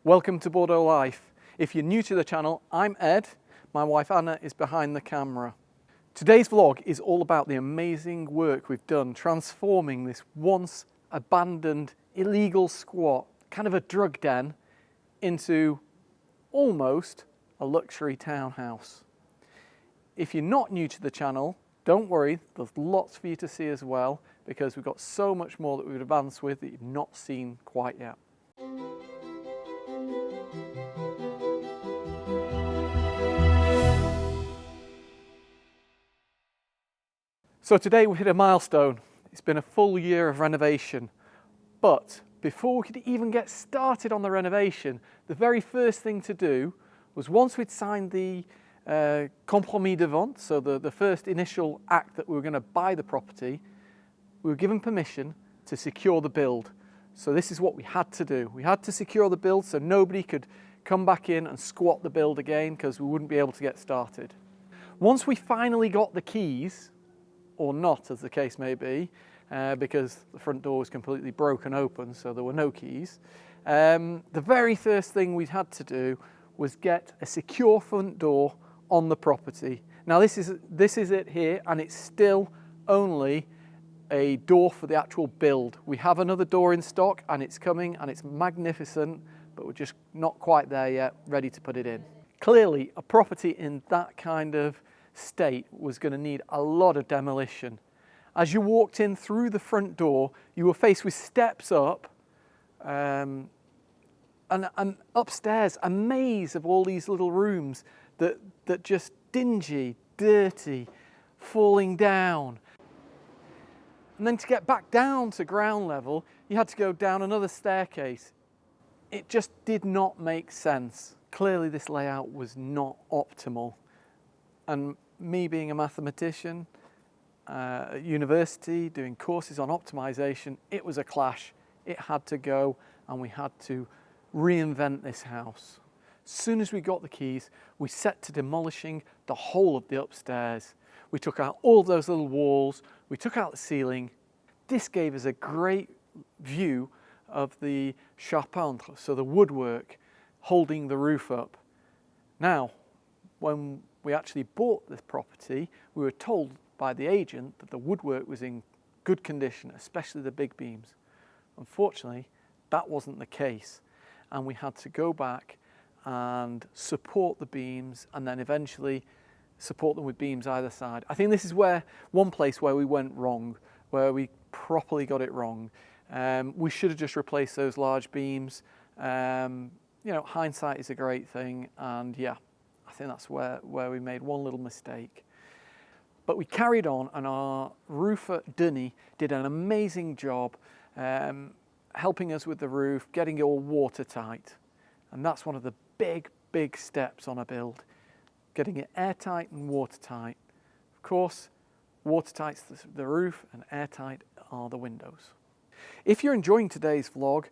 Welcome to Bordeaux Life. If you're new to the channel, I'm Ed. My wife Anna is behind the camera. Today's vlog is all about the amazing work we've done transforming this once abandoned illegal squat, kind of a drug den, into almost a luxury townhouse. If you're not new to the channel, don't worry, there's lots for you to see as well, because we've got so much more that we've advanced with that you've not seen quite yet. So today we hit a milestone. It's been a full year of renovation. But before we could even get started on the renovation, the very first thing to do was, once we'd signed the compromis de vente, so the first initial act that we were going to buy the property, we were given permission to secure the build. So this is what we had to do. We had to secure the build so nobody could come back in and squat the build again, because we wouldn't be able to get started. Once we finally got the keys, or not as the case may be, because the front door was completely broken open, so there were no keys, the very first thing we had to do was get a secure front door on the property. Now this is it here, and it's still only a door for the actual build. We have another door in stock and it's coming and it's magnificent, but we're just not quite there yet, ready to put it in. Clearly, a property in that kind of state was going to need a lot of demolition. As you walked in through the front door, you were faced with steps up, and upstairs a maze of all these little rooms that just dingy, dirty, falling down. And then to get back down to ground level, you had to go down another staircase. It just did not make sense. Clearly this layout was not optimal. And me being a mathematician at university, doing courses on optimization, it was a clash. It had to go, and we had to reinvent this house. As soon as we got the keys, we set to demolishing the whole of the upstairs. We took out all those little walls, we took out the ceiling. This gave us a great view of the charpente, so the woodwork holding the roof up. Now, when we actually bought this property, we were told by the agent that the woodwork was in good condition, especially the big beams. Unfortunately, that wasn't the case, and we had to go back and support the beams, and then eventually support them with beams either side. I think this is one place where we went wrong, where we properly got it wrong. We should have just replaced those large beams. Hindsight is a great thing, and yeah, I think that's where we made one little mistake. But we carried on, and our roofer, Dunny, did an amazing job helping us with the roof, getting it all watertight. And that's one of the big steps on a build, getting it airtight and watertight. Of course, watertight's the roof and airtight are the windows. If you're enjoying today's vlog,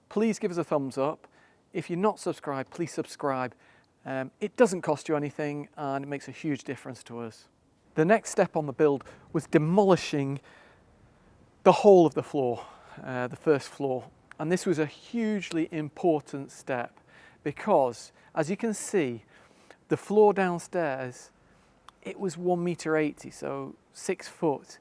please give us a thumbs up. If you're not subscribed, please subscribe. It doesn't cost you anything, and it makes a huge difference to us. The next step on the build was demolishing the whole of the floor, the first floor. And this was a hugely important step because, as you can see, the floor downstairs, it was 1.80 meter, so 6 foot.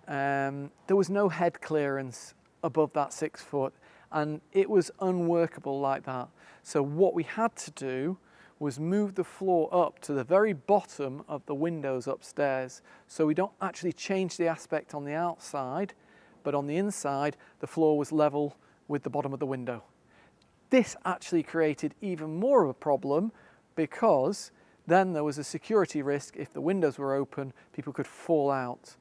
There was no head clearance above that 6 foot, and it was unworkable like that. So what we had to do was move the floor up to the very bottom of the windows upstairs, so we don't actually change the aspect on the outside, but on the inside the floor was level with the bottom of the window. This actually created even more of a problem, because then there was a security risk. If the windows were open, people could fall out.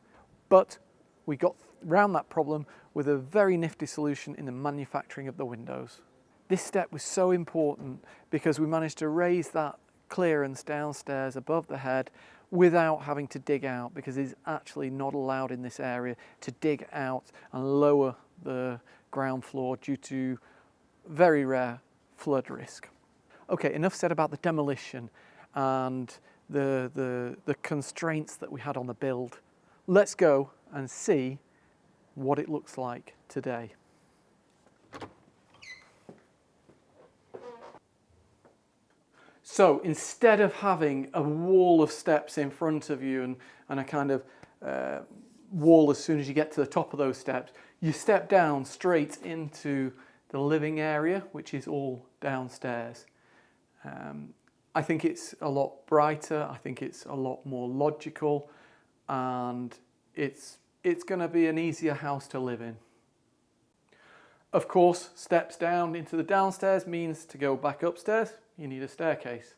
But we got around that problem with a very nifty solution in the manufacturing of the windows. This step was so important because we managed to raise that clearance downstairs above the head without having to dig out, because it's actually not allowed in this area to dig out and lower the ground floor due to very rare flood risk. Okay, enough said about the demolition and the constraints that we had on the build. Let's go and see what it looks like today. So instead of having a wall of steps in front of you and a kind of wall as soon as you get to the top of those steps, you step down straight into the living area, which is all downstairs. I think it's a lot brighter, I think it's a lot more logical, and it's going to be an easier house to live in. Of course, steps down into the downstairs means to go back upstairs, you need a staircase.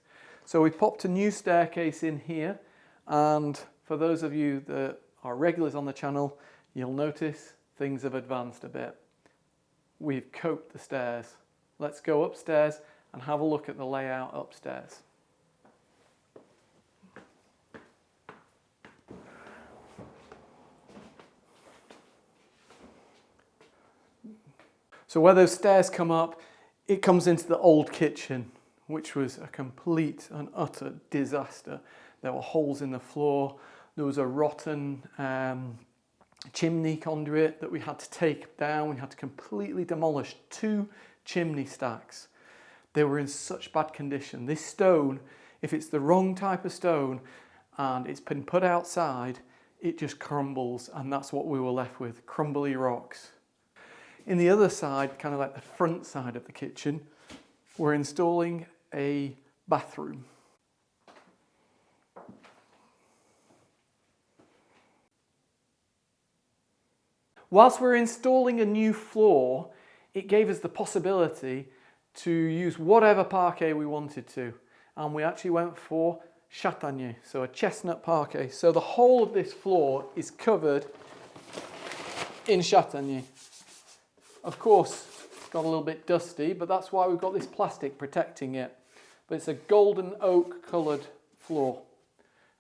So we popped a new staircase in here, and for those of you that are regulars on the channel, you'll notice things have advanced a bit. We've coped the stairs. Let's go upstairs and have a look at the layout upstairs. So where those stairs come up, it comes into the old kitchen, which was a complete and utter disaster. There were holes in the floor. There was a rotten chimney conduit that we had to take down. We had to completely demolish 2 chimney stacks. They were in such bad condition. This stone, if it's the wrong type of stone and it's been put outside, it just crumbles, and that's what we were left with, crumbly rocks. In the other side, kind of like the front side of the kitchen, we're installing a bathroom. Whilst we're installing a new floor, it gave us the possibility to use whatever parquet we wanted to. And we actually went for chateau, so a chestnut parquet. So the whole of this floor is covered in chateau. Of course, it's got a little bit dusty, but that's why we've got this plastic protecting it. But it's a golden oak coloured floor,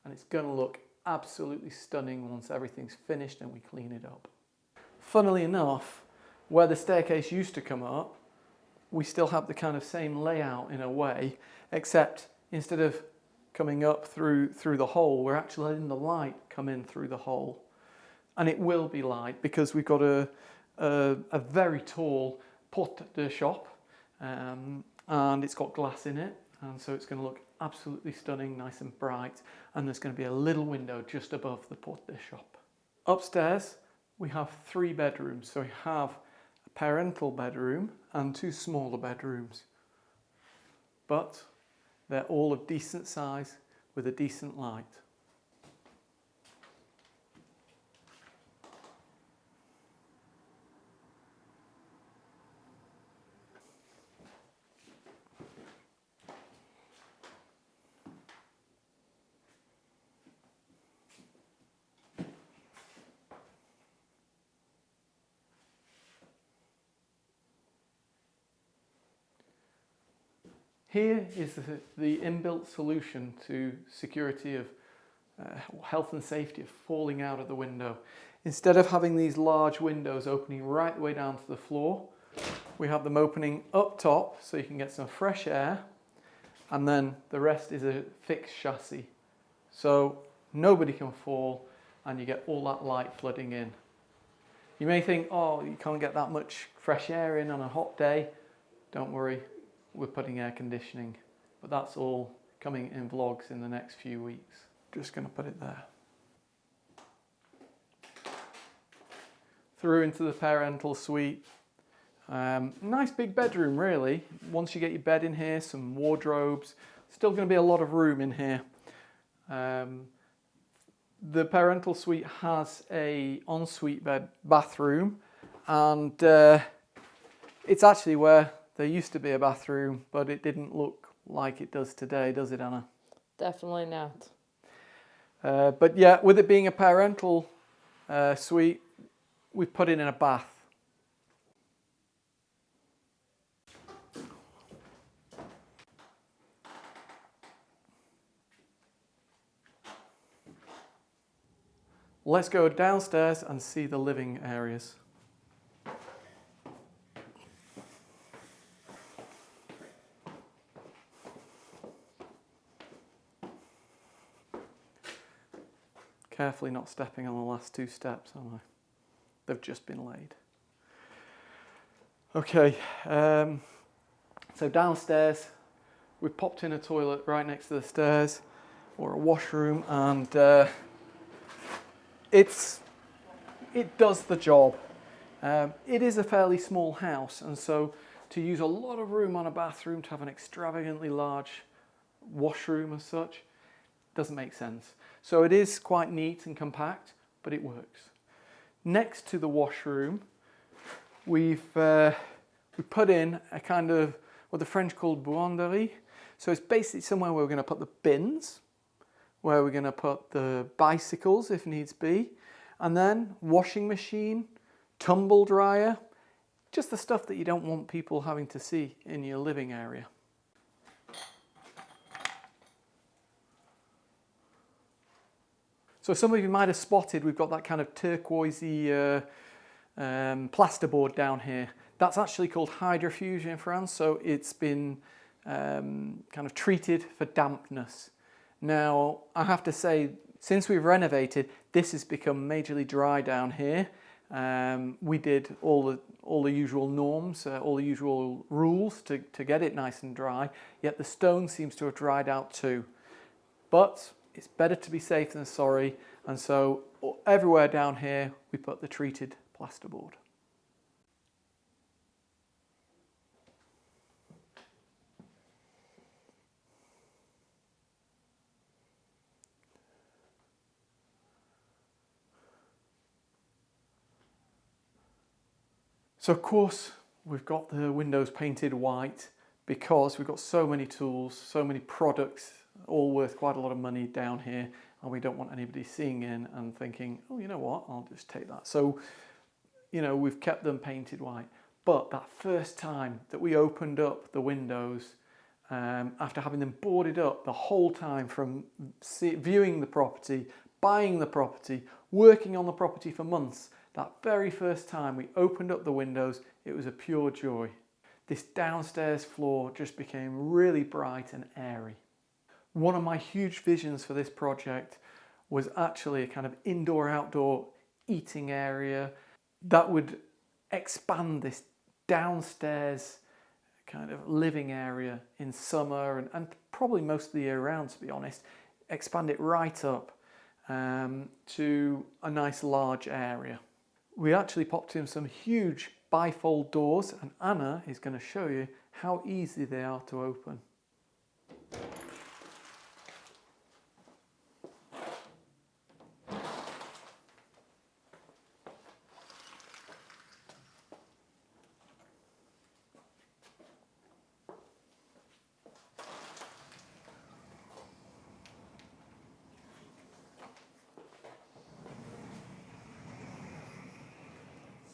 and it's going to look absolutely stunning once everything's finished and we clean it up. Funnily enough, where the staircase used to come up, we still have the kind of same layout in a way, except instead of coming up through the hole, we're actually letting the light come in through the hole. And it will be light because we've got a very tall porte de shop, and it's got glass in it, and so it's going to look absolutely stunning, nice and bright, and there's going to be a little window just above the porte de shop. Upstairs we have 3 bedrooms, so we have a parental bedroom and 2 smaller bedrooms, but they're all of decent size with a decent light. Here is the inbuilt solution to security of health and safety of falling out of the window. Instead of having these large windows opening right the way down to the floor, we have them opening up top so you can get some fresh air, and then the rest is a fixed chassis. So nobody can fall and you get all that light flooding in. You may think, oh, you can't get that much fresh air in on a hot day. Don't worry. We're putting air conditioning, but that's all coming in vlogs in the next few weeks. Just going to put it there. Through into the parental suite. Nice big bedroom really. Once you get your bed in here, some wardrobes, still going to be a lot of room in here. The parental suite has a ensuite bathroom, and it's actually where there used to be a bathroom, but it didn't look like it does today, does it, Anna? Definitely not. But yeah, with it being a parental suite, we've put it in a bath. Let's go downstairs and see the living areas. Carefully not stepping on the last 2 steps, am I? They've just been laid. Okay, so downstairs we've popped in a toilet right next to the stairs, or a washroom, and it does the job. It is a fairly small house, and so to use a lot of room on a bathroom, to have an extravagantly large washroom as such, doesn't make sense. So it is quite neat and compact, but it works. Next to the washroom, we put in a kind of what the French call buanderie. So it's basically somewhere where we're going to put the bins, where we're going to put the bicycles if needs be, and then washing machine, tumble dryer, just the stuff that you don't want people having to see in your living area. So some of you might have spotted we've got that kind of turquoisey plasterboard down here. That's actually called hydrofuge in France, so it's been kind of treated for dampness. Now, I have to say, since we've renovated, this has become majorly dry down here. We did all the usual norms, all the usual rules to get it nice and dry, yet the stone seems to have dried out too. But it's better to be safe than sorry, and so everywhere down here we put the treated plasterboard. So of course we've got the windows painted white because we've got so many tools, so many products, all worth quite a lot of money down here, and we don't want anybody seeing in and thinking, oh, you know what, I'll just take that. So, you know, we've kept them painted white. But that first time that we opened up the windows, after having them boarded up the whole time from viewing the property, buying the property, working on the property for months, that very first time we opened up the windows, it was a pure joy. This downstairs floor just became really bright and airy. One of my huge visions for this project was actually a kind of indoor-outdoor eating area that would expand this downstairs kind of living area in summer and probably most of the year round, to be honest. Expand it right up to a nice large area. We actually popped in some huge bifold doors, and Anna is going to show you how easy they are to open.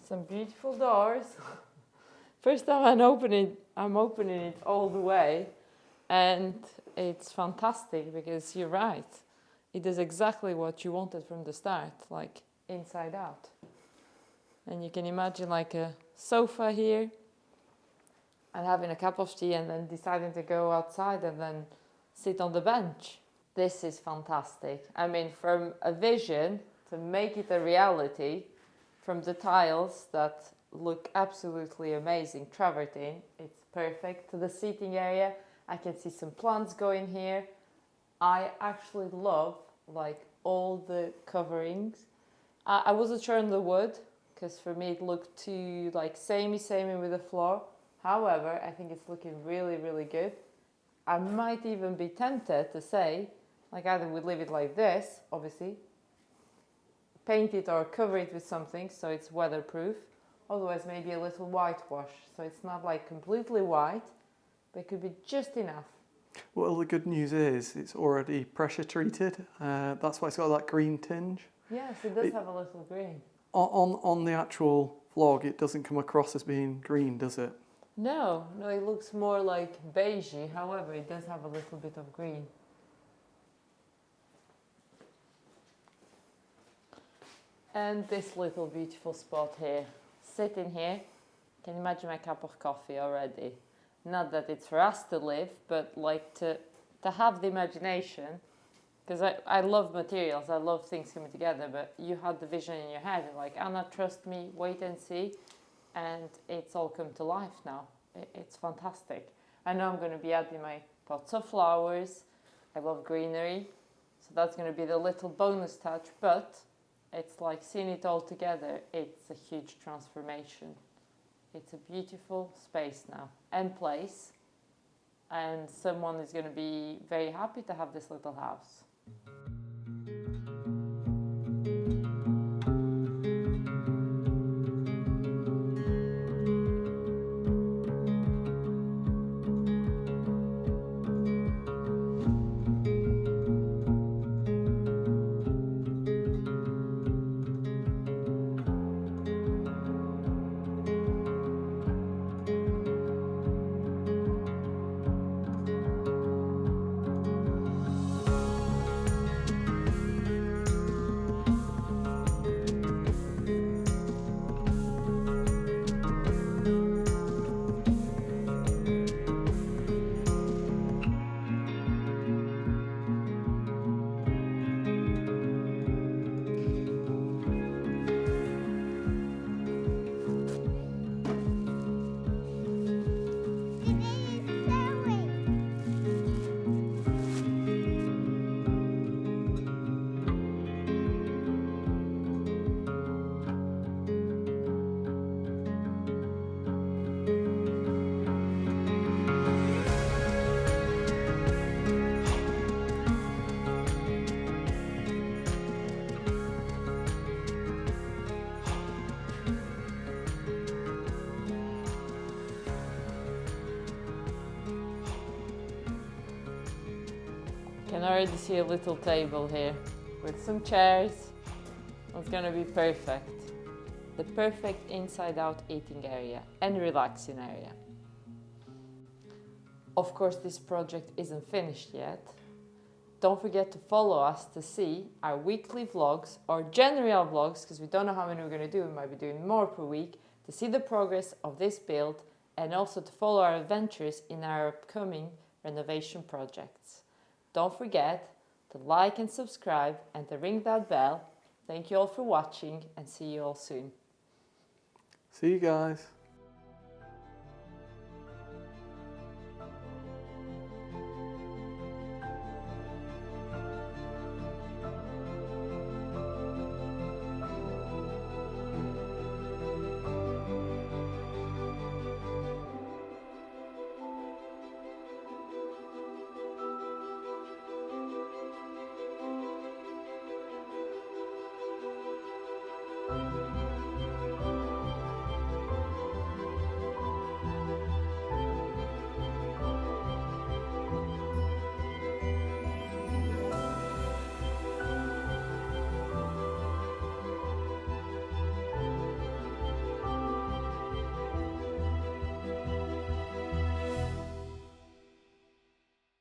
Some beautiful doors. First time I'm opening it all the way, and it's fantastic because you're right. It does exactly what you wanted from the start, like inside out. And you can imagine like a sofa here and having a cup of tea and then deciding to go outside and then sit on the bench. This is fantastic. I mean, from a vision to make it a reality, from the tiles that look absolutely amazing, travertine, it's perfect. To the seating area, I can see some plants going here. I actually love like all the coverings. I wasn't sure on the wood because for me it looked too like samey with the floor. However, I think it's looking really, really good. I might even be tempted to say, like either we leave it like this, obviously, paint it or cover it with something so it's weatherproof. Otherwise maybe a little whitewash so it's not like completely white, but it could be just enough. Well, the good news is it's already pressure treated. That's why it's got that green tinge. Yes, it does have a little green. On the actual vlog, it doesn't come across as being green, does it? No, it looks more like beigey. However, it does have a little bit of green. And this little beautiful spot here. Sitting here, can imagine my cup of coffee already. Not that it's for us to live, but like to have the imagination. Because I love materials, I love things coming together, but you had the vision in your head. You're like, Anna, trust me, wait and see. And it's all come to life now. It's fantastic. I know I'm going to be adding my pots of flowers. I love greenery, so that's going to be the little bonus touch, but it's like seeing it all together, it's a huge transformation. It's a beautiful space now and place, and someone is going to be very happy to have this little house. I can already see a little table here with some chairs. It's gonna be perfect. The perfect inside-out eating area and relaxing area. Of course, this project isn't finished yet. Don't forget to follow us to see our weekly vlogs or general vlogs, because we don't know how many we're gonna do. We might be doing more per week, to see the progress of this build and also to follow our adventures in our upcoming renovation projects. Don't forget to like and subscribe and to ring that bell. Thank you all for watching and see you all soon. See you guys.